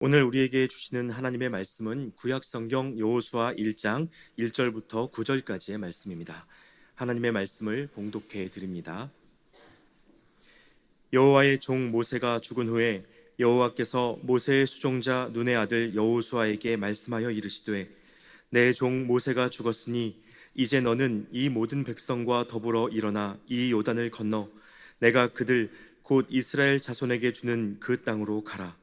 오늘 우리에게 주시는 하나님의 말씀은 구약성경 여호수아 1장 1절부터 9절까지의 말씀입니다. 하나님의 말씀을 봉독해 드립니다. 여호와의 종 모세가 죽은 후에 여호와께서 모세의 수종자 눈의 아들 여호수아에게 말씀하여 이르시되 내 종 모세가 죽었으니 이제 너는 이 모든 백성과 더불어 일어나 이 요단을 건너 내가 그들 곧 이스라엘 자손에게 주는 그 땅으로 가라.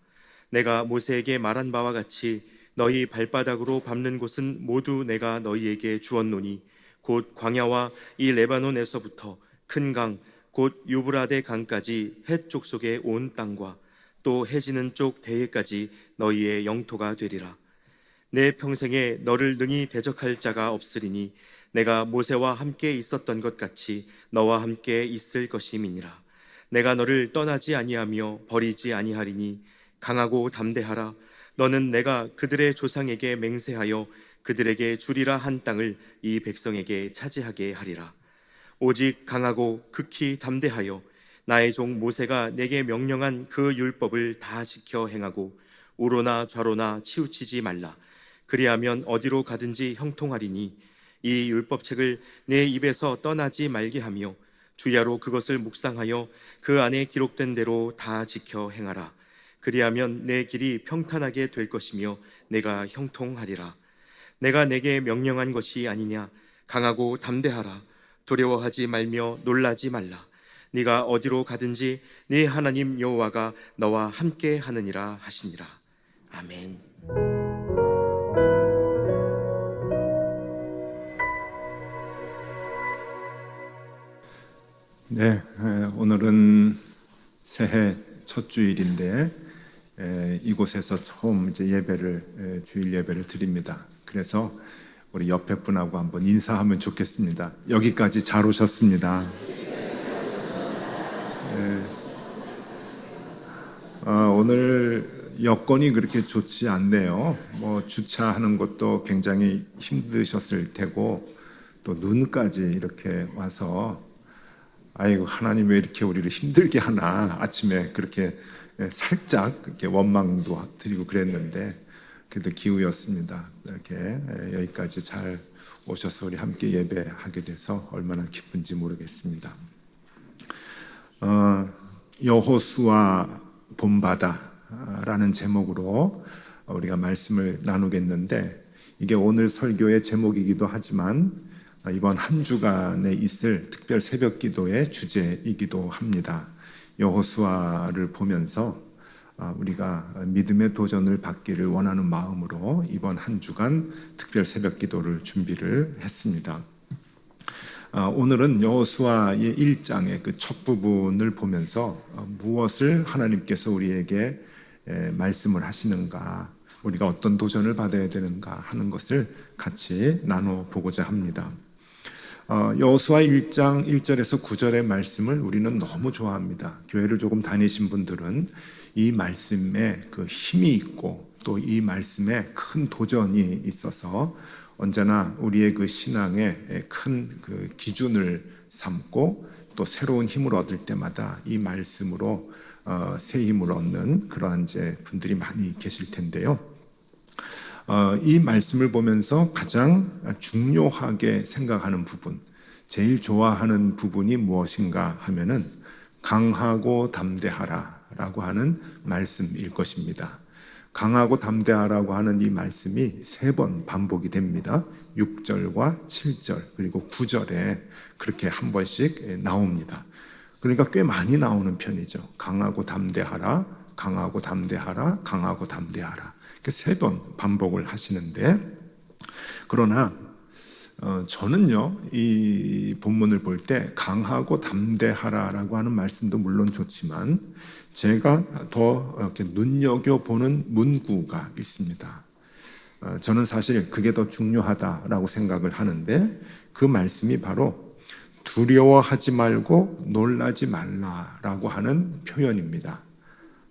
내가 모세에게 말한 바와 같이 너희 발바닥으로 밟는 곳은 모두 내가 너희에게 주었노니 곧 광야와 이 레바논에서부터 큰 강 곧 유브라데 강까지 헷 족속의 온 땅과 또 해지는 쪽 대해까지 너희의 영토가 되리라. 내 평생에 너를 능히 대적할 자가 없으리니 내가 모세와 함께 있었던 것 같이 너와 함께 있을 것임이니라. 내가 너를 떠나지 아니하며 버리지 아니하리니 강하고 담대하라. 너는 내가 그들의 조상에게 맹세하여 그들에게 주리라 한 땅을 이 백성에게 차지하게 하리라. 오직 강하고 극히 담대하여 나의 종 모세가 내게 명령한 그 율법을 다 지켜 행하고 우로나 좌로나 치우치지 말라. 그리하면 어디로 가든지 형통하리니 이 율법책을 내 입에서 떠나지 말게 하며 주야로 그것을 묵상하여 그 안에 기록된 대로 다 지켜 행하라. 그리하면 내 길이 평탄하게 될 것이며 내가 형통하리라. 내가 내게 명령한 것이 아니냐. 강하고 담대하라. 두려워하지 말며 놀라지 말라. 네가 어디로 가든지 네 하나님 여호와가 너와 함께 하느니라 하시니라. 아멘. 네, 오늘은 새해 첫 주일인데 이곳에서 처음 이제 주일 예배를 드립니다. 그래서 우리 옆에 분하고 한번 인사하면 좋겠습니다. 여기까지 잘 오셨습니다. 오늘 여건이 그렇게 좋지 않네요. 주차하는 것도 굉장히 힘드셨을 테고 또 눈까지 이렇게 와서 아이고 하나님 왜 이렇게 우리를 힘들게 하나 아침에 그렇게 살짝 그렇게 원망도 드리고 그랬는데 그래도 기우였습니다. 이렇게 여기까지 잘 오셔서 우리 함께 예배하게 돼서 얼마나 기쁜지 모르겠습니다. 여호수아 본바다라는 제목으로 우리가 말씀을 나누겠는데 이게 오늘 설교의 제목이기도 하지만 이번 한 주간에 있을 특별 새벽 기도의 주제이기도 합니다. 여호수아를 보면서 우리가 믿음의 도전을 받기를 원하는 마음으로 이번 한 주간 특별 새벽 기도를 준비를 했습니다. 오늘은 여호수아의 1장의 그 첫 부분을 보면서 무엇을 하나님께서 우리에게 말씀을 하시는가, 우리가 어떤 도전을 받아야 되는가 하는 것을 같이 나눠보고자 합니다. 여호수아 1장 1절에서 9절의 말씀을 우리는 너무 좋아합니다. 교회를 조금 다니신 분들은 이 말씀에 그 힘이 있고 또 이 말씀에 큰 도전이 있어서 언제나 우리의 그 신앙의 큰 그 기준을 삼고 또 새로운 힘을 얻을 때마다 이 말씀으로 새 힘을 얻는 그러한 이제 분들이 많이 계실 텐데요. 이 말씀을 보면서 가장 중요하게 생각하는 부분, 제일 좋아하는 부분이 무엇인가 하면은 강하고 담대하라 라고 하는 말씀일 것입니다. 강하고 담대하라고 하는 이 말씀이 3번 반복이 됩니다. 6절과 7절 그리고 9절에 그렇게 한 번씩 나옵니다. 그러니까 꽤 많이 나오는 편이죠. 강하고 담대하라, 강하고 담대하라, 강하고 담대하라. 3번 반복을 하시는데, 그러나 저는요 이 본문을 볼 때 강하고 담대하라라고 하는 말씀도 물론 좋지만 제가 더 이렇게 눈여겨보는 문구가 있습니다. 저는 사실 그게 더 중요하다라고 생각을 하는데 그 말씀이 바로 두려워하지 말고 놀라지 말라라고 하는 표현입니다.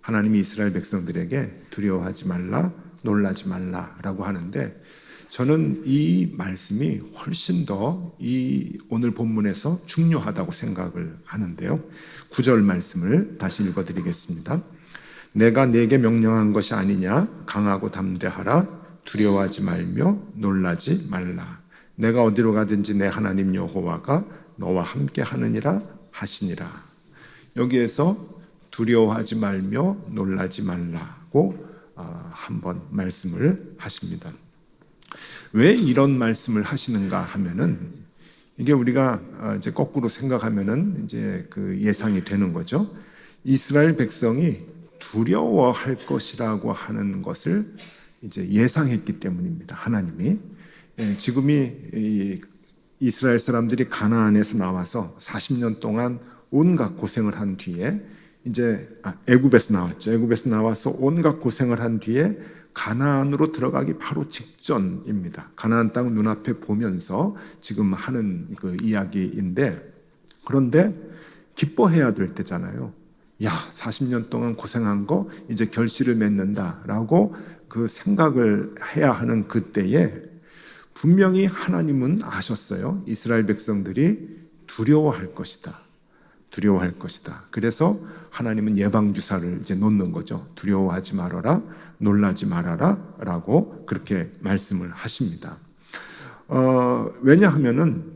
하나님이 이스라엘 백성들에게 두려워하지 말라, 놀라지 말라라고 하는데 저는 이 말씀이 훨씬 더 이 오늘 본문에서 중요하다고 생각을 하는데요. 9절 말씀을 다시 읽어드리겠습니다. 내가 네게 명령한 것이 아니냐? 강하고 담대하라. 두려워하지 말며 놀라지 말라. 내가 어디로 가든지 내 하나님 여호와가 너와 함께 하느니라 하시니라. 여기에서 두려워하지 말며 놀라지 말라고 한번 말씀을 하십니다. 왜 이런 말씀을 하시는가 하면은, 이게 우리가 이제 거꾸로 생각하면은 이제 그 예상이 되는 거죠. 이스라엘 백성이 두려워할 것이라고 하는 것을 이제 예상했기 때문입니다. 하나님이 지금이 이스라엘 사람들이 가나안에서 나와서 40년 동안 온갖 고생을 한 뒤에 이제 애굽에서 나왔죠. 애굽에서 나와서 온갖 고생을 한 뒤에 가나안으로 들어가기 바로 직전입니다. 가나안 땅 눈앞에 보면서 지금 하는 그 이야기인데, 그런데 기뻐해야 될 때잖아요. 야, 40년 동안 고생한 거 이제 결실을 맺는다라고 그 생각을 해야 하는 그때에 분명히 하나님은 아셨어요. 이스라엘 백성들이 두려워할 것이다. 두려워할 것이다. 그래서 하나님은 예방주사를 이제 놓는 거죠. 두려워하지 말아라, 놀라지 말아라 라고 그렇게 말씀을 하십니다. 왜냐하면은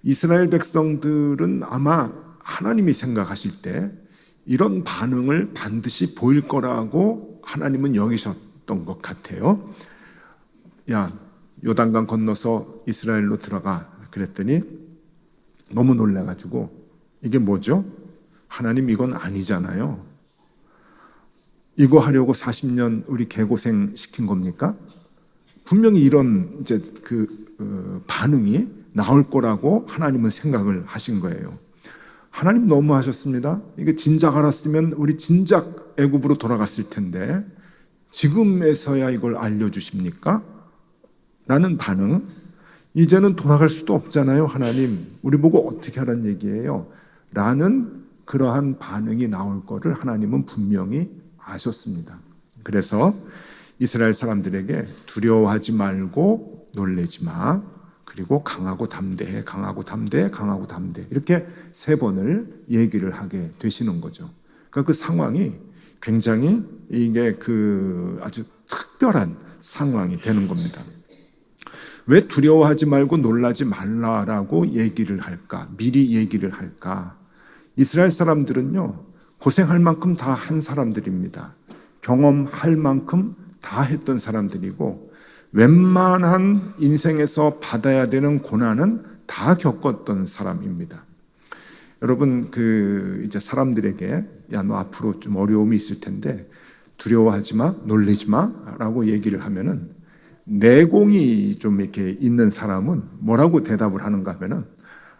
이스라엘 백성들은 아마 하나님이 생각하실 때 이런 반응을 반드시 보일 거라고 하나님은 여기셨던 것 같아요. 야, 요단강 건너서 이스라엘로 들어가. 그랬더니 너무 놀라가지고, 이게 뭐죠? 하나님, 이건 아니잖아요. 이거 하려고 40년 우리 개고생 시킨 겁니까? 분명히 이런 이제 반응이 나올 거라고 하나님은 생각을 하신 거예요. 하나님 너무하셨습니다. 이게 진작 알았으면 우리 진작 애굽으로 돌아갔을 텐데 지금에서야 이걸 알려주십니까? 라는 반응. 이제는 돌아갈 수도 없잖아요. 하나님, 우리 보고 어떻게 하라는 얘기예요? 라는 그러한 반응이 나올 거를 하나님은 분명히 아셨습니다. 그래서 이스라엘 사람들에게 두려워하지 말고 놀래지 마. 그리고 강하고 담대해, 강하고 담대해, 강하고 담대해. 이렇게 3번을 얘기를 하게 되시는 거죠. 그러니까 그 상황이 굉장히 이게 아주 특별한 상황이 되는 겁니다. 왜 두려워하지 말고 놀라지 말라라고 얘기를 할까? 미리 얘기를 할까? 이스라엘 사람들은요, 고생할 만큼 다 한 사람들입니다. 경험할 만큼 다 했던 사람들이고, 웬만한 인생에서 받아야 되는 고난은 다 겪었던 사람입니다. 여러분, 이제 사람들에게, 야, 너 앞으로 좀 어려움이 있을 텐데, 두려워하지 마, 놀라지 마, 라고 얘기를 하면은, 내공이 좀 이렇게 있는 사람은 뭐라고 대답을 하는가 하면은,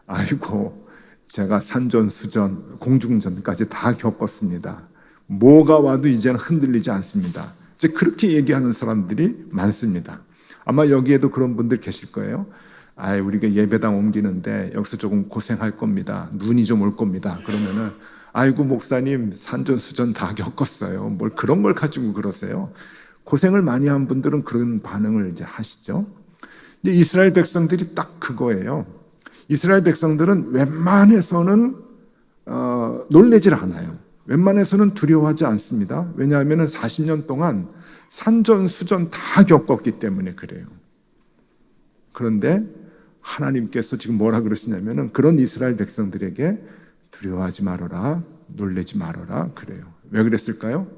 아이고, 제가 산전, 수전, 공중전까지 다 겪었습니다. 뭐가 와도 이제는 흔들리지 않습니다. 이제 그렇게 얘기하는 사람들이 많습니다. 아마 여기에도 그런 분들 계실 거예요. 우리가 예배당 옮기는데 여기서 조금 고생할 겁니다. 눈이 좀 올 겁니다. 그러면은, 아이고, 목사님, 산전, 수전 다 겪었어요. 뭘 그런 걸 가지고 그러세요? 고생을 많이 한 분들은 그런 반응을 이제 하시죠. 근데 이스라엘 백성들이 딱 그거예요. 이스라엘 백성들은 웬만해서는 놀래질 않아요. 웬만해서는 두려워하지 않습니다. 왜냐하면 40년 동안 산전수전 다 겪었기 때문에 그래요. 그런데 하나님께서 지금 뭐라 그러시냐면은 그런 이스라엘 백성들에게 두려워하지 말아라, 놀래지 말아라 그래요. 왜 그랬을까요?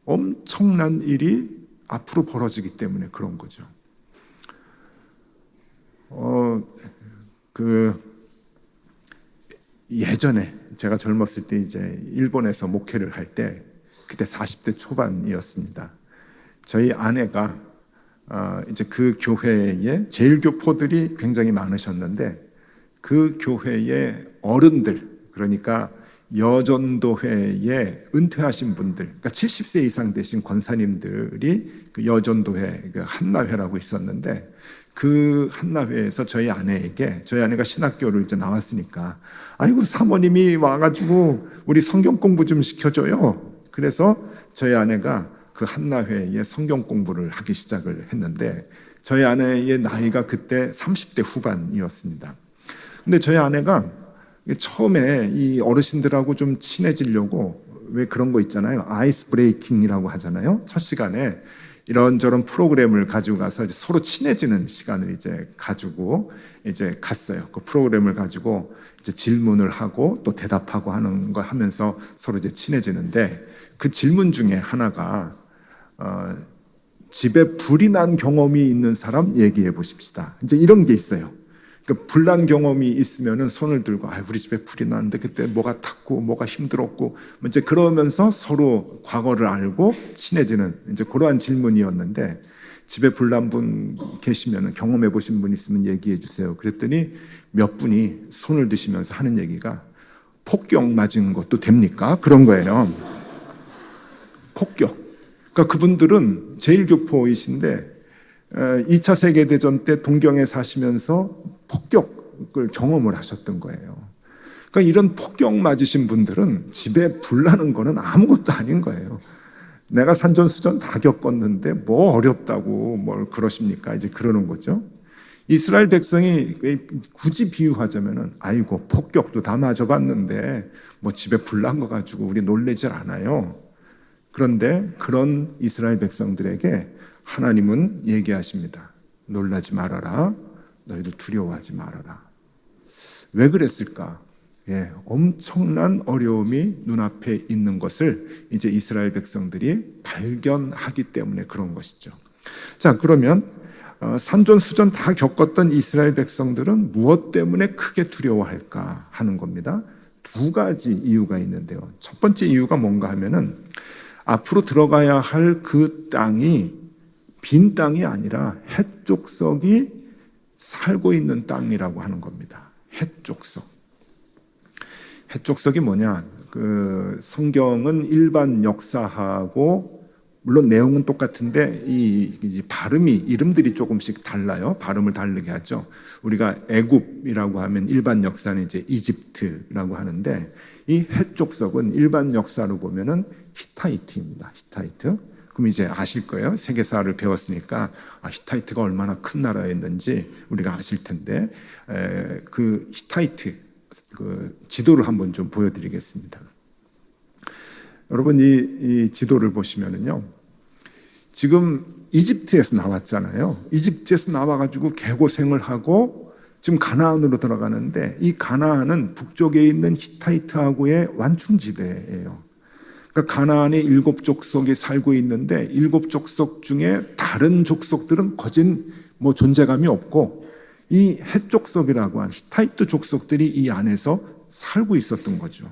엄청난 일이 앞으로 벌어지기 때문에 그런 거죠. 예전에 제가 젊었을 때 이제 일본에서 목회를 할 때 그때 40대 초반이었습니다. 저희 아내가 이제 그 교회에 제일교포들이 굉장히 많으셨는데 그 교회의 어른들, 그러니까 여전도회에 은퇴하신 분들, 그러니까 70세 이상 되신 권사님들이 그 여전도회, 그 한나회라고 있었는데 그 한나회에서 저희 아내가 신학교를 이제 나왔으니까, 아이고, 사모님이 와가지고 우리 성경 공부 좀 시켜줘요. 그래서 저희 아내가 그 한나회에 성경 공부를 하기 시작을 했는데, 저희 아내의 나이가 그때 30대 후반이었습니다. 근데 저희 아내가 처음에 이 어르신들하고 좀 친해지려고 왜 그런 거 있잖아요. 아이스 브레이킹이라고 하잖아요. 첫 시간에 이런저런 프로그램을 가지고 가서 이제 서로 친해지는 시간을 이제 가지고 이제 갔어요. 그 프로그램을 가지고 이제 질문을 하고 또 대답하고 하는 거 하면서 서로 이제 친해지는데, 그 질문 중에 하나가 집에 불이 난 경험이 있는 사람 얘기해 보십시다. 이제 이런 게 있어요. 그러니까 불난 경험이 있으면은 손을 들고, 우리 집에 불이 났는데 그때 뭐가 탔고 뭐가 힘들었고 이제 그러면서 서로 과거를 알고 친해지는 이제 그러한 질문이었는데, 집에 불난 분 계시면은 경험해 보신 분 있으면 얘기해 주세요. 그랬더니 몇 분이 손을 드시면서 하는 얘기가, 폭격 맞은 것도 됩니까? 그런 거예요. 폭격. 그러니까 그분들은 제1교포이신데 2차 세계대전 때 동경에 사시면서 폭격을 경험을 하셨던 거예요. 그러니까 이런 폭격 맞으신 분들은 집에 불나는 거는 아무것도 아닌 거예요. 내가 산전수전 다 겪었는데 뭐 어렵다고 뭘 그러십니까? 이제 그러는 거죠. 이스라엘 백성이 굳이 비유하자면은, 아이고 폭격도 다 맞아봤는데 뭐 집에 불난 거 가지고 우리 놀래질 않아요. 그런데 그런 이스라엘 백성들에게 하나님은 얘기하십니다. 놀라지 말아라. 너희들 두려워하지 말아라. 왜 그랬을까? 엄청난 어려움이 눈앞에 있는 것을 이제 이스라엘 백성들이 발견하기 때문에 그런 것이죠. 자, 그러면 산전수전 다 겪었던 이스라엘 백성들은 무엇 때문에 크게 두려워할까 하는 겁니다. 두 가지 이유가 있는데요. 첫 번째 이유가 뭔가 하면은, 앞으로 들어가야 할 그 땅이 빈 땅이 아니라 헷족속이 살고 있는 땅이라고 하는 겁니다. 헷족속. 헷족속이 뭐냐? 그 성경은 일반 역사하고 물론 내용은 똑같은데 이 발음이, 이름들이 조금씩 달라요. 발음을 다르게 하죠. 우리가 애굽이라고 하면 일반 역사는 이제 이집트라고 하는데, 이 헷족속은 일반 역사로 보면은 히타이트입니다. 히타이트. 그럼 이제 아실 거예요. 세계사를 배웠으니까 히타이트가 얼마나 큰 나라였는지 우리가 아실 텐데, 그 히타이트 그 지도를 한번 좀 보여드리겠습니다. 여러분 이 지도를 보시면은요, 지금 이집트에서 나왔잖아요. 이집트에서 나와가지고 개고생을 하고 지금 가나안으로 들어가는데, 이 가나안은 북쪽에 있는 히타이트하고의 완충지대예요. 그러니까 가나안의 7 족속이 살고 있는데 7 족속 중에 다른 족속들은 거진 뭐 존재감이 없고, 이 헷족속이라고 하는 히타이트 족속들이 이 안에서 살고 있었던 거죠.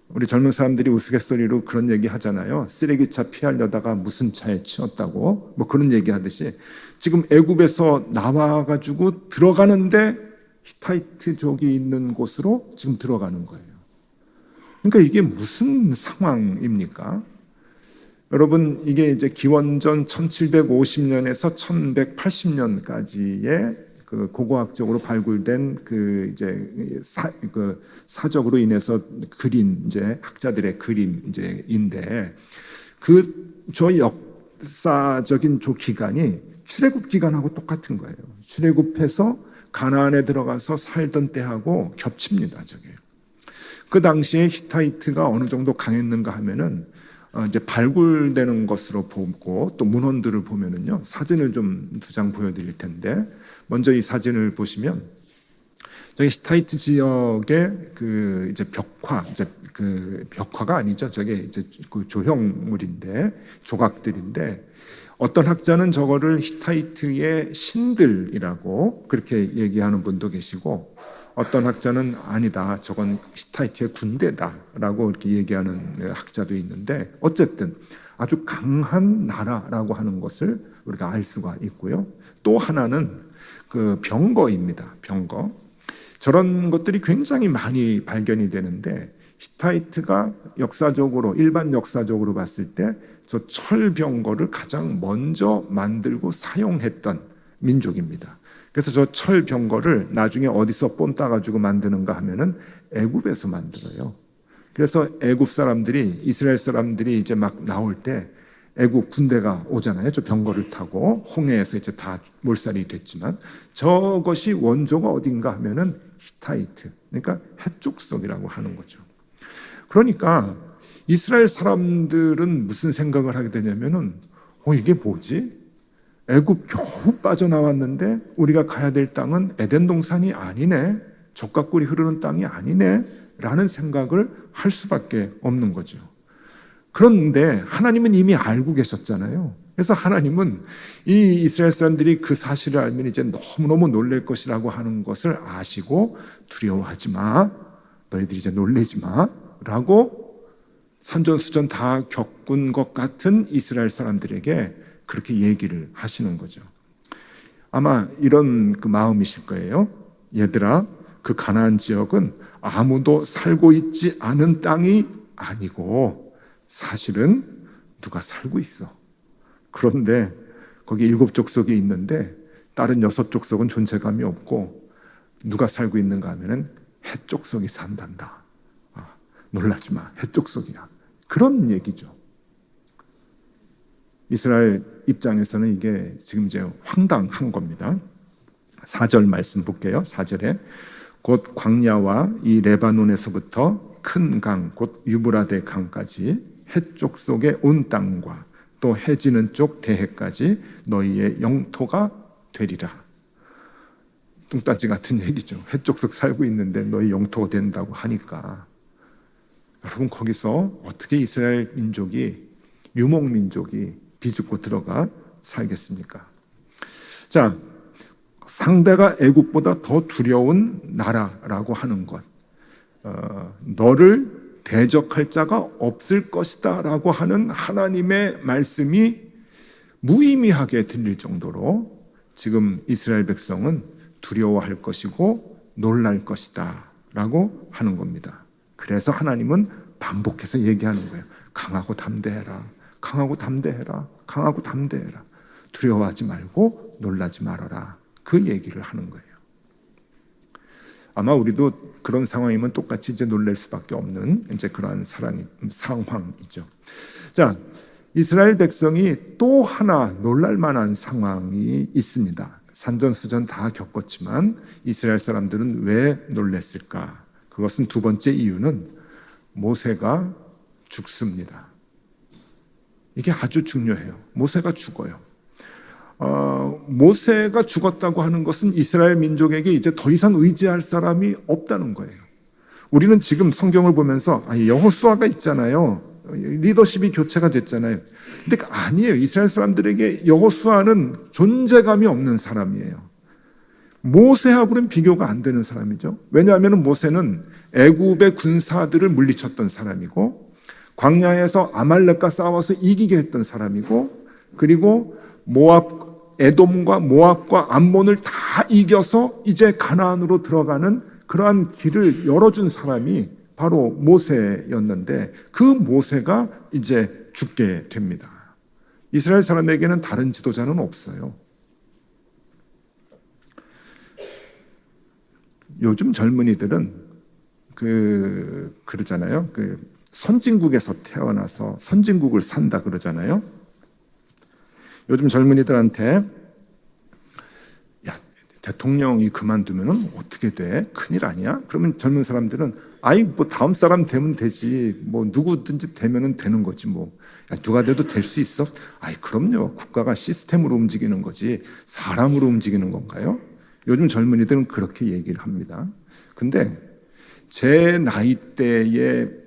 우리 젊은 사람들이 우스갯소리로 그런 얘기 하잖아요. 쓰레기차 피하려다가 무슨 차에 치였다고 뭐 그런 얘기 하듯이, 지금 애굽에서 나와가지고 들어가는데 히타이트족이 있는 곳으로 지금 들어가는 거예요. 그러니까 이게 무슨 상황입니까? 여러분, 이게 이제 기원전 1750년에서 1180년까지의 그 고고학적으로 발굴된 그 이제 사적으로 인해서 그린 이제 학자들의 그림 이제인데, 저 역사적인 기간이 출애굽 기간하고 똑같은 거예요. 출애굽해서 가나안에 들어가서 살던 때하고 겹칩니다, 저게. 그 당시에 히타이트가 어느 정도 강했는가 하면은 이제 발굴되는 것으로 보고, 또 문헌들을 보면은요, 사진을 좀 2장 보여드릴 텐데, 먼저 이 사진을 보시면 저기 히타이트 지역의 그 이제 벽화가 아니죠. 저게 이제 그 조형물인데, 조각들인데, 어떤 학자는 저거를 히타이트의 신들이라고 그렇게 얘기하는 분도 계시고, 어떤 학자는 아니다, 저건 히타이트의 군대다라고 이렇게 얘기하는 학자도 있는데, 어쨌든 아주 강한 나라라고 하는 것을 우리가 알 수가 있고요. 또 하나는 그 병거입니다. 병거. 저런 것들이 굉장히 많이 발견이 되는데, 히타이트가 역사적으로, 일반 역사적으로 봤을 때 저 철병거를 가장 먼저 만들고 사용했던 민족입니다. 그래서 저 철병거를 나중에 어디서 뽐따 가지고 만드는가 하면은 애굽에서 만들어요. 그래서 애굽 사람들이, 이스라엘 사람들이 이제 막 나올 때 애굽 군대가 오잖아요. 저 병거를 타고 홍해에서 이제 다 몰살이 됐지만, 저것이 원조가 어딘가 하면은 히타이트, 그러니까 헷족속이라고 하는 거죠. 그러니까 이스라엘 사람들은 무슨 생각을 하게 되냐면은 이게 뭐지? 애굽 겨우 빠져나왔는데 우리가 가야 될 땅은 에덴 동산이 아니네, 젖과 꿀이 흐르는 땅이 아니네 라는 생각을 할 수밖에 없는 거죠. 그런데 하나님은 이미 알고 계셨잖아요. 그래서 하나님은 이 이스라엘 사람들이 그 사실을 알면 이제 너무너무 놀랄 것이라고 하는 것을 아시고 두려워하지 마, 너희들이 이제 놀라지 마 라고 산전수전 다 겪은 것 같은 이스라엘 사람들에게 그렇게 얘기를 하시는 거죠. 아마 이런 그 마음이실 거예요. 얘들아, 그 가나안 지역은 아무도 살고 있지 않은 땅이 아니고 사실은 누가 살고 있어. 그런데 거기 7족속이 있는데 다른 6족속은 존재감이 없고 누가 살고 있는가 하면은 해족속이 산단다. 놀라지 마, 해족속이야. 그런 얘기죠. 이스라엘 입장에서는 이게 지금 이제 황당한 겁니다. 4절 말씀 볼게요. 4절에 곧 광야와 이 레바논에서부터 큰 강, 곧 유브라데 강까지 해쪽 속의 온 땅과 또 해지는 쪽 대해까지 너희의 영토가 되리라. 뚱딴지 같은 얘기죠. 해쪽 속 살고 있는데 너희 영토가 된다고 하니까 여러분, 거기서 어떻게 이스라엘 민족이, 유목민족이 비집고 들어가 살겠습니까? 자, 상대가 애국보다 더 두려운 나라라고 하는 것, 너를 대적할 자가 없을 것이다 라고 하는 하나님의 말씀이 무의미하게 들릴 정도로 지금 이스라엘 백성은 두려워할 것이고 놀랄 것이다 라고 하는 겁니다. 그래서 하나님은 반복해서 얘기하는 거예요. 강하고 담대해라, 강하고 담대해라, 강하고 담대해라. 두려워하지 말고 놀라지 말아라. 그 얘기를 하는 거예요. 아마 우리도 그런 상황이면 똑같이 이제 놀랄 수밖에 없는 이제 그러한 상황이죠. 자, 이스라엘 백성이 또 하나 놀랄 만한 상황이 있습니다. 산전수전 다 겪었지만 이스라엘 사람들은 왜 놀랐을까? 그것은 두 번째 이유는 모세가 죽습니다. 이게 아주 중요해요. 모세가 죽어요. 모세가 죽었다고 하는 것은 이스라엘 민족에게 이제 더 이상 의지할 사람이 없다는 거예요. 우리는 지금 성경을 보면서 여호수아가 있잖아요. 리더십이 교체가 됐잖아요. 근데 아니에요. 이스라엘 사람들에게 여호수아는 존재감이 없는 사람이에요. 모세하고는 비교가 안 되는 사람이죠. 왜냐하면 모세는 애굽의 군사들을 물리쳤던 사람이고 광야에서 아말렉과 싸워서 이기게 했던 사람이고 그리고 에돔과 모압과 암몬을 다 이겨서 이제 가나안으로 들어가는 그러한 길을 열어준 사람이 바로 모세였는데 그 모세가 이제 죽게 됩니다. 이스라엘 사람에게는 다른 지도자는 없어요. 요즘 젊은이들은 그러잖아요. 선진국에서 태어나서 선진국을 산다 그러잖아요. 요즘 젊은이들한테 야, 대통령이 그만두면 어떻게 돼? 큰일 아니야? 그러면 젊은 사람들은 뭐 다음 사람 되면 되지. 뭐 누구든지 되면 되는 거지 뭐. 야, 누가 돼도 될 수 있어? 그럼요. 국가가 시스템으로 움직이는 거지 사람으로 움직이는 건가요? 요즘 젊은이들은 그렇게 얘기를 합니다. 근데 제 나이대의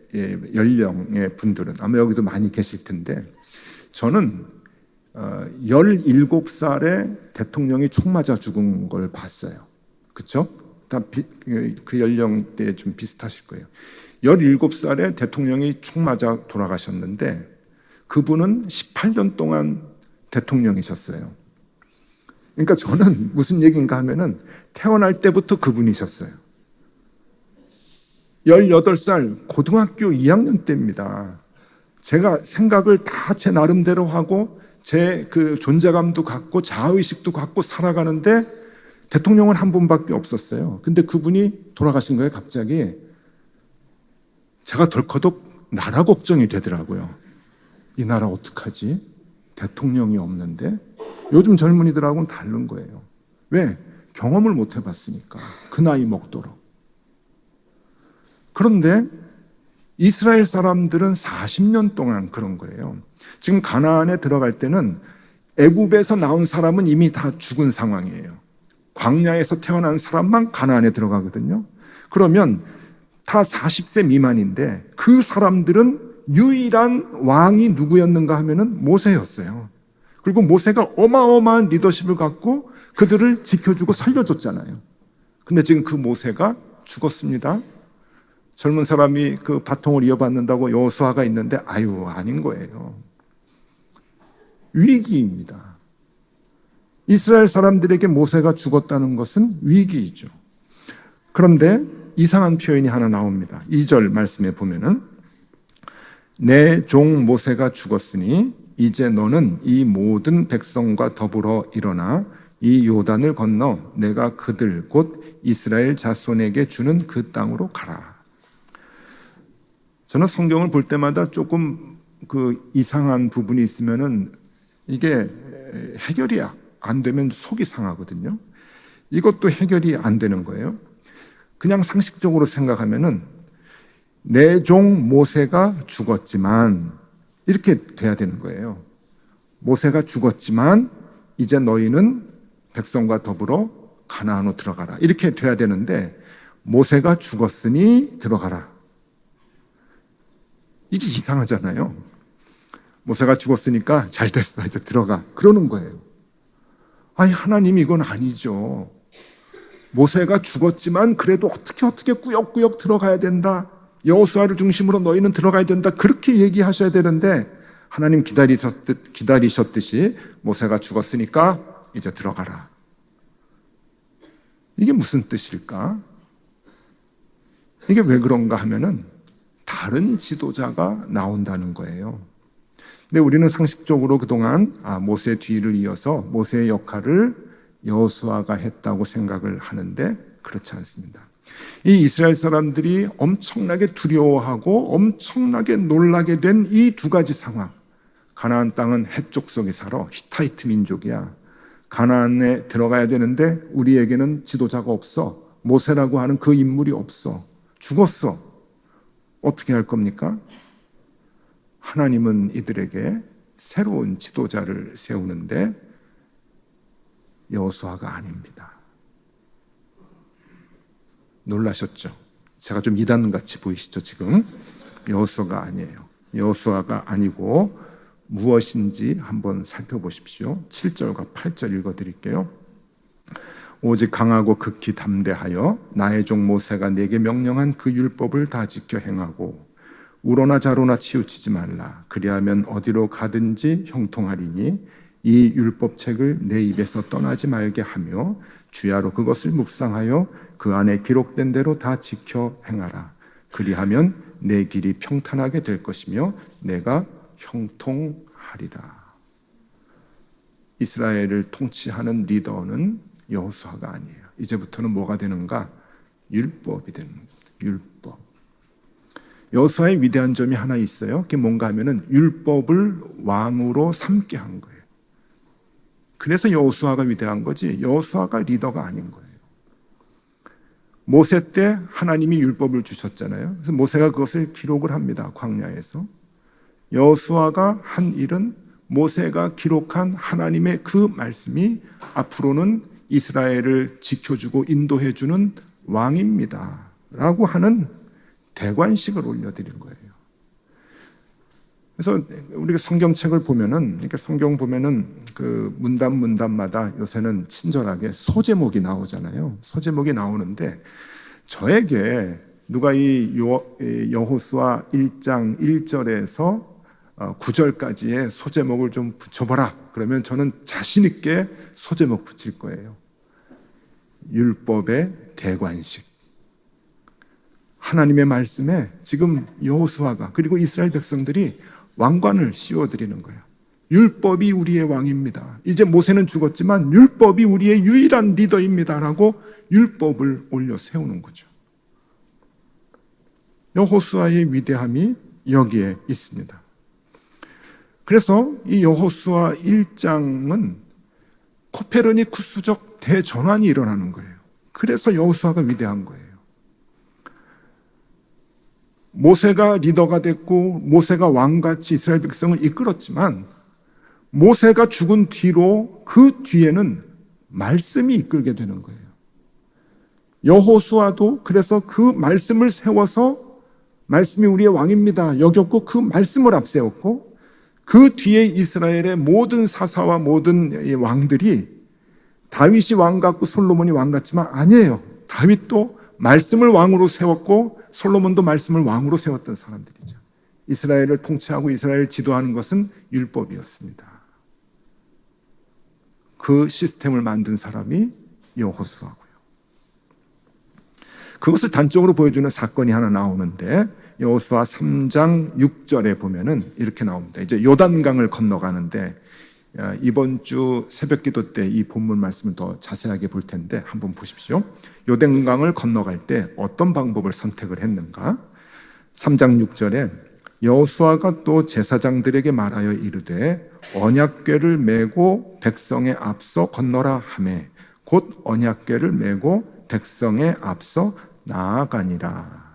연령의 분들은 아마 여기도 많이 계실 텐데 저는 17살에 대통령이 총 맞아 죽은 걸 봤어요. 그렇죠? 다 그 연령대에 좀 비슷하실 거예요. 17살에 대통령이 총 맞아 돌아가셨는데 그분은 18년 동안 대통령이셨어요. 그러니까 저는 무슨 얘기인가 하면은 태어날 때부터 그분이셨어요. 18살 고등학교 2학년 때입니다. 제가 생각을 다 제 나름대로 하고 제 그 존재감도 갖고 자아의식도 갖고 살아가는데 대통령은 한 분밖에 없었어요. 근데 그분이 돌아가신 거예요, 갑자기. 제가 덜커덕 나라 걱정이 되더라고요. 이 나라 어떡하지? 대통령이 없는데? 요즘 젊은이들하고는 다른 거예요. 왜? 경험을 못 해봤으니까. 그 나이 먹도록. 그런데 이스라엘 사람들은 40년 동안 그런 거예요. 지금 가나안에 들어갈 때는 애굽에서 나온 사람은 이미 다 죽은 상황이에요. 광야에서 태어난 사람만 가나안에 들어가거든요. 그러면 다 40세 미만인데 그 사람들은 유일한 왕이 누구였는가 하면은 모세였어요. 그리고 모세가 어마어마한 리더십을 갖고 그들을 지켜주고 살려줬잖아요. 근데 지금 그 모세가 죽었습니다. 젊은 사람이 그 바통을 이어받는다고 여호수아가 있는데 아닌 거예요. 위기입니다. 이스라엘 사람들에게 모세가 죽었다는 것은 위기이죠. 그런데 이상한 표현이 하나 나옵니다. 2절 말씀에 보면은 내 종 모세가 죽었으니 이제 너는 이 모든 백성과 더불어 일어나 이 요단을 건너 내가 그들 곧 이스라엘 자손에게 주는 그 땅으로 가라. 저는 성경을 볼 때마다 조금 그 이상한 부분이 있으면은 이게 해결이 안 되면 속이 상하거든요. 이것도 해결이 안 되는 거예요. 그냥 상식적으로 생각하면은 내 종 모세가 죽었지만 이렇게 돼야 되는 거예요. 모세가 죽었지만 이제 너희는 백성과 더불어 가나안으로 들어가라. 이렇게 돼야 되는데 모세가 죽었으니 들어가라. 이게 이상하잖아요. 모세가 죽었으니까 잘 됐어. 이제 들어가. 그러는 거예요. 아니, 하나님 이건 아니죠. 모세가 죽었지만 그래도 어떻게 꾸역꾸역 들어가야 된다. 여호수아를 중심으로 너희는 들어가야 된다. 그렇게 얘기하셔야 되는데 하나님 기다리셨듯이 모세가 죽었으니까 이제 들어가라. 이게 무슨 뜻일까? 이게 왜 그런가 하면은 다른 지도자가 나온다는 거예요. 근데 우리는 상식적으로 그동안 모세 뒤를 이어서 모세의 역할을 여호수아가 했다고 생각을 하는데 그렇지 않습니다. 이 이스라엘 사람들이 엄청나게 두려워하고 엄청나게 놀라게 된 이 두 가지 상황. 가나안 땅은 해쪽 속에 살아. 히타이트 민족이야. 가나안에 들어가야 되는데 우리에게는 지도자가 없어. 모세라고 하는 그 인물이 없어. 죽었어. 어떻게 할 겁니까? 하나님은 이들에게 새로운 지도자를 세우는데 여호수아가 아닙니다. 놀라셨죠? 제가 좀 이단같이 보이시죠, 지금? 여호수아가 아니에요. 여호수아가 아니고 무엇인지 한번 살펴보십시오. 7절과 8절 읽어드릴게요. 오직 강하고 극히 담대하여 나의 종 모세가 내게 명령한 그 율법을 다 지켜 행하고 우로나 자로나 치우치지 말라. 그리하면 어디로 가든지 형통하리니 이 율법책을 내 입에서 떠나지 말게 하며 주야로 그것을 묵상하여 그 안에 기록된 대로 다 지켜 행하라. 그리하면 내 길이 평탄하게 될 것이며 내가 형통하리라. 이스라엘을 통치하는 리더는 여호수아가 아니에요. 이제부터는 뭐가 되는가? 율법이 되는 겁니다. 율법. 여호수아의 위대한 점이 하나 있어요. 그게 뭔가 하면은 율법을 왕으로 삼게 한 거예요. 그래서 여호수아가 위대한 거지 여호수아가 리더가 아닌 거예요. 모세 때 하나님이 율법을 주셨잖아요. 그래서 모세가 그것을 기록을 합니다. 광야에서. 여호수아가 한 일은 모세가 기록한 하나님의 그 말씀이 앞으로는 이스라엘을 지켜주고 인도해주는 왕입니다. 라고 하는 대관식을 올려드린 거예요. 그래서 우리가 성경책을 보면은, 그러니까 성경 보면은 그 문단마다 요새는 친절하게 소제목이 나오잖아요. 소제목이 나오는데 저에게 누가 이 여호수아 1장 1절에서 9절까지의 소제목을 좀 붙여봐라. 그러면 저는 자신 있게 소제목 붙일 거예요. 율법의 대관식. 하나님의 말씀에 지금 여호수아가 그리고 이스라엘 백성들이 왕관을 씌워드리는 거예요. 율법이 우리의 왕입니다. 이제 모세는 죽었지만 율법이 우리의 유일한 리더입니다라고 율법을 올려 세우는 거죠. 여호수아의 위대함이 여기에 있습니다. 그래서 이 여호수아 1장은 코페르니쿠스적 대전환이 일어나는 거예요. 그래서 여호수아가 위대한 거예요. 모세가 리더가 됐고 모세가 왕같이 이스라엘 백성을 이끌었지만 모세가 죽은 뒤로 그 뒤에는 말씀이 이끌게 되는 거예요. 여호수아도 그래서 그 말씀을 세워서 말씀이 우리의 왕입니다 여겼고 그 말씀을 앞세웠고 그 뒤에 이스라엘의 모든 사사와 모든 왕들이 다윗이 왕 같고 솔로몬이 왕 같지만 아니에요. 다윗도 말씀을 왕으로 세웠고 솔로몬도 말씀을 왕으로 세웠던 사람들이죠. 이스라엘을 통치하고 이스라엘을 지도하는 것은 율법이었습니다. 그 시스템을 만든 사람이 여호수아고요. 그것을 단적으로 보여주는 사건이 하나 나오는데 여호수아 3장 6절에 보면은 이렇게 나옵니다. 이제 요단강을 건너가는데 이번 주 새벽기도 때 이 본문 말씀을 더 자세하게 볼 텐데 한번 보십시오. 요단강을 건너갈 때 어떤 방법을 선택을 했는가? 3장 6절에 여호수아가 또 제사장들에게 말하여 이르되 언약궤를 메고 백성의 앞서 건너라 하매 곧 언약궤를 메고 백성의 앞서 나아가니라.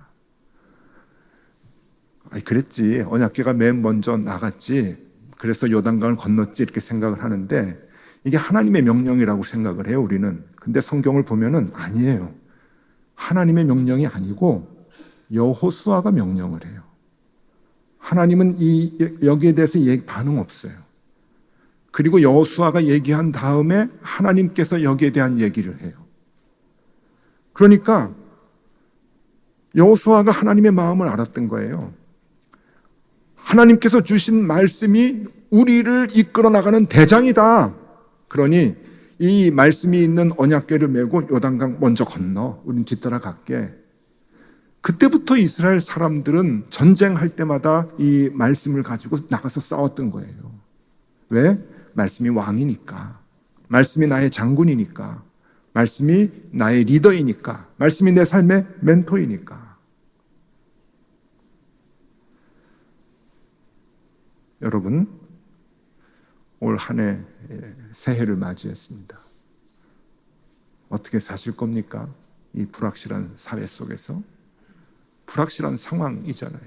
그랬지. 언약궤가 맨 먼저 나갔지. 그래서 요단강을 건넜지 이렇게 생각을 하는데 이게 하나님의 명령이라고 생각을 해요, 우리는. 근데 성경을 보면은 아니에요. 하나님의 명령이 아니고 여호수아가 명령을 해요. 하나님은 여기에 대해서 반응 없어요. 그리고 여호수아가 얘기한 다음에 하나님께서 여기에 대한 얘기를 해요. 그러니까 여호수아가 하나님의 마음을 알았던 거예요. 하나님께서 주신 말씀이 우리를 이끌어 나가는 대장이다. 그러니 이 말씀이 있는 언약궤를 메고 요단강 먼저 건너 우린 뒤따라갈게. 그때부터 이스라엘 사람들은 전쟁할 때마다 이 말씀을 가지고 나가서 싸웠던 거예요. 왜? 말씀이 왕이니까. 말씀이 나의 장군이니까. 말씀이 나의 리더이니까. 말씀이 내 삶의 멘토이니까. 여러분, 올 한 해 새해를 맞이했습니다. 어떻게 사실 겁니까? 이 불확실한 사회 속에서 불확실한 상황이잖아요.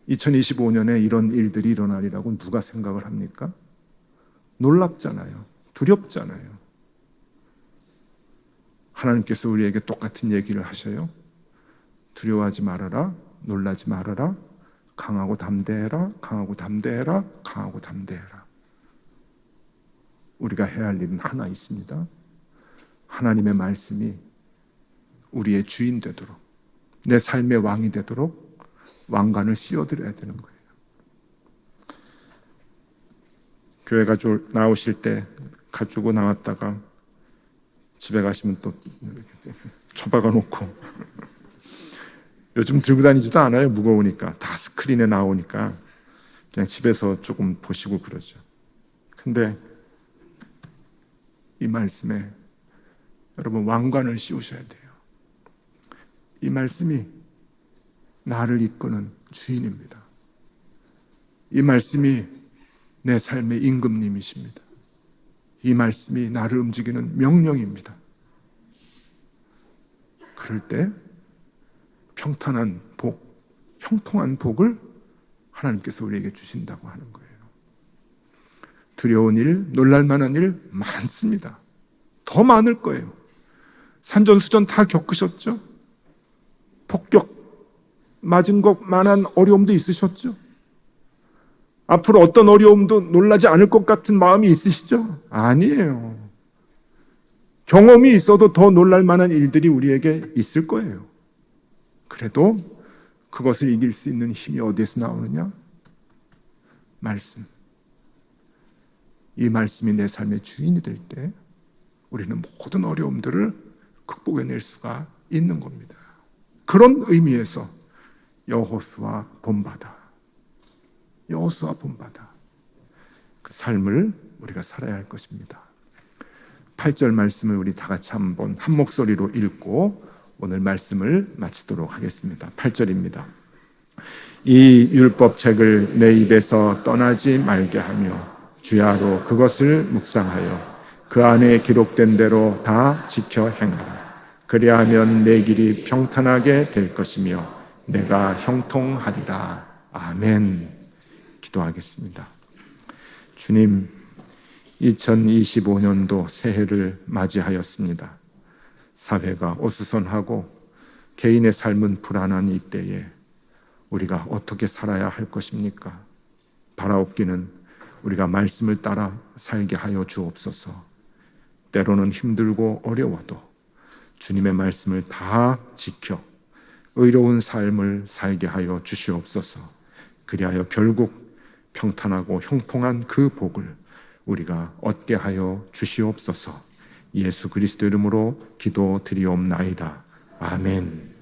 2025년에 이런 일들이 일어나리라고 누가 생각을 합니까? 놀랍잖아요. 두렵잖아요. 하나님께서 우리에게 똑같은 얘기를 하셔요. 두려워하지 말아라, 놀라지 말아라, 강하고 담대해라, 강하고 담대해라, 강하고 담대해라. 우리가 해야 할 일은 하나 있습니다. 하나님의 말씀이 우리의 주인 되도록, 내 삶의 왕이 되도록 왕관을 씌워드려야 되는 거예요. 교회 나오실 때 가지고 나왔다가 집에 가시면 또 처박아 놓고 요즘 들고 다니지도 않아요. 무거우니까. 다 스크린에 나오니까 그냥 집에서 조금 보시고 그러죠. 근데 이 말씀에 여러분 왕관을 씌우셔야 돼요. 이 말씀이 나를 이끄는 주인입니다. 이 말씀이 내 삶의 임금님이십니다. 이 말씀이 나를 움직이는 명령입니다. 그럴 때 평탄한 복, 형통한 복을 하나님께서 우리에게 주신다고 하는 거예요. 두려운 일, 놀랄만한 일 많습니다. 더 많을 거예요. 산전수전 다 겪으셨죠? 폭격 맞은 것만한 어려움도 있으셨죠? 앞으로 어떤 어려움도 놀라지 않을 것 같은 마음이 있으시죠? 아니에요. 경험이 있어도 더 놀랄 만한 일들이 우리에게 있을 거예요. 그래도 그것을 이길 수 있는 힘이 어디에서 나오느냐? 말씀. 이 말씀이 내 삶의 주인이 될 때 우리는 모든 어려움들을 극복해낼 수가 있는 겁니다. 그런 의미에서 여호수아 본받아. 여호수아 본받아. 그 삶을 우리가 살아야 할 것입니다. 8절 말씀을 우리 다 같이 한번 한 목소리로 읽고 오늘 말씀을 마치도록 하겠습니다. 8절입니다. 이 율법책을 내 입에서 떠나지 말게 하며 주야로 그것을 묵상하여 그 안에 기록된 대로 다 지켜 행하라. 그리하면 내 길이 평탄하게 될 것이며 내가 형통하리라. 아멘. 기도하겠습니다. 주님, 2025년도 새해를 맞이하였습니다. 사회가 어수선하고 개인의 삶은 불안한 이때에 우리가 어떻게 살아야 할 것입니까? 바라옵기는 우리가 말씀을 따라 살게 하여 주옵소서. 때로는 힘들고 어려워도 주님의 말씀을 다 지켜 의로운 삶을 살게 하여 주시옵소서. 그리하여 결국 평탄하고 형통한 그 복을 우리가 얻게 하여 주시옵소서. 예수 그리스도 이름으로 기도드리옵나이다. 아멘.